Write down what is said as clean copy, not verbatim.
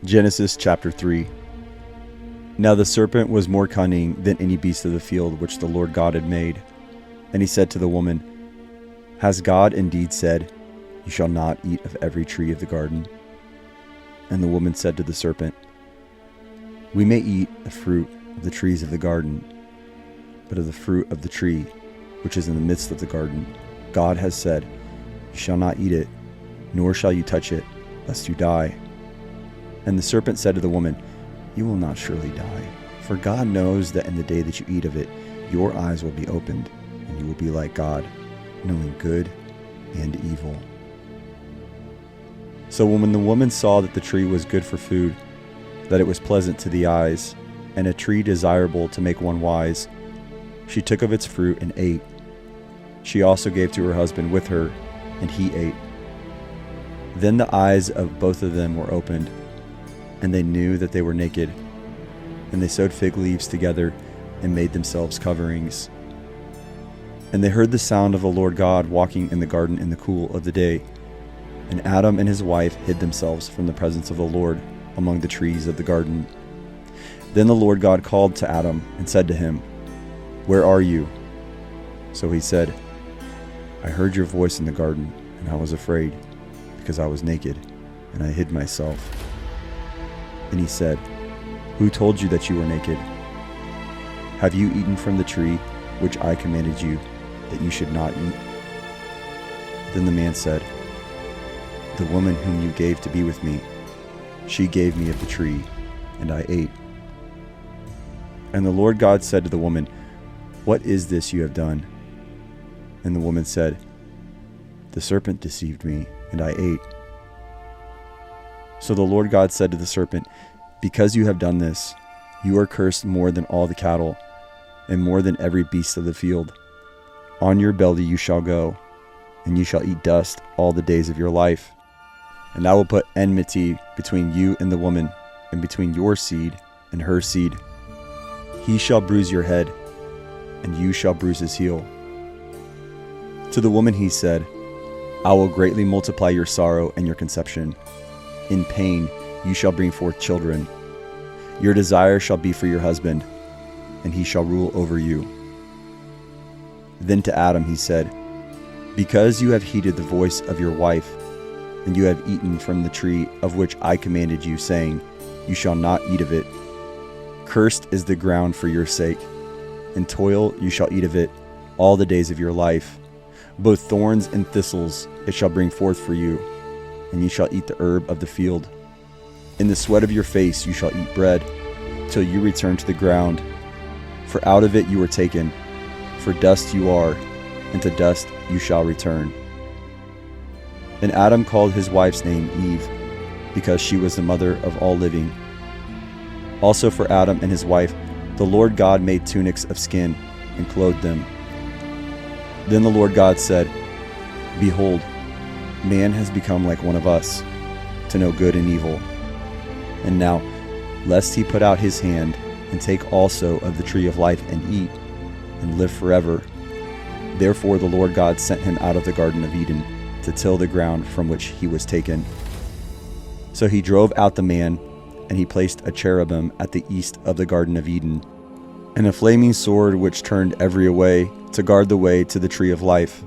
Genesis chapter 3. Now the serpent was more cunning than any beast of the field which the Lord God had made. And he said to the woman, Has God indeed said, You shall not eat of every tree of the garden? And the woman said to the serpent, We may eat the fruit of the trees of the garden, but of the fruit of the tree which is in the midst of the garden, God has said, You shall not eat it, nor shall you touch it, lest you die. And the serpent said to the woman, You will not surely die, for God knows that in the day that you eat of it, your eyes will be opened, and you will be like God, knowing good and evil. So when the woman saw that the tree was good for food, that it was pleasant to the eyes, and a tree desirable to make one wise, she took of its fruit and ate. She also gave to her husband with her, and he ate. Then the eyes of both of them were opened, and they knew that they were naked. And they sewed fig leaves together and made themselves coverings. And they heard the sound of the Lord God walking in the garden in the cool of the day. And Adam and his wife hid themselves from the presence of the Lord among the trees of the garden. Then the Lord God called to Adam and said to him, Where are you? So he said, I heard your voice in the garden, and I was afraid, because I was naked, and I hid myself. And he said, Who told you that you were naked? Have you eaten from the tree which I commanded you that you should not eat? Then the man said, The woman whom you gave to be with me, she gave me of the tree, and I ate. And the Lord God said to the woman, What is this you have done? And the woman said, The serpent deceived me, and I ate. So the Lord God said to the serpent, Because you have done this, you are cursed more than all the cattle, and more than every beast of the field. On your belly you shall go, and you shall eat dust all the days of your life. And I will put enmity between you and the woman, and between your seed and her seed. He shall bruise your head, and you shall bruise his heel. To the woman he said, I will greatly multiply your sorrow and your conception. In pain you shall bring forth children. Your desire shall be for your husband, and he shall rule over you. Then to Adam he said, Because you have heeded the voice of your wife, and you have eaten from the tree of which I commanded you, saying, You shall not eat of it. Cursed is the ground for your sake. In toil you shall eat of it all the days of your life. Both thorns and thistles it shall bring forth for you, and you shall eat the herb of the field. In the sweat of your face you shall eat bread, till you return to the ground. For out of it you were taken, for dust you are, and to dust you shall return. And Adam called his wife's name Eve, because she was the mother of all living. Also for Adam and his wife the Lord God made tunics of skin, and clothed them. Then the Lord God said, Behold, man has become like one of us, to know good and evil. And now, lest he put out his hand, and take also of the tree of life, and eat, and live forever. Therefore the Lord God sent him out of the Garden of Eden, to till the ground from which he was taken. So he drove out the man, and he placed a cherubim at the east of the Garden of Eden, and a flaming sword which turned every way, to guard the way to the tree of life.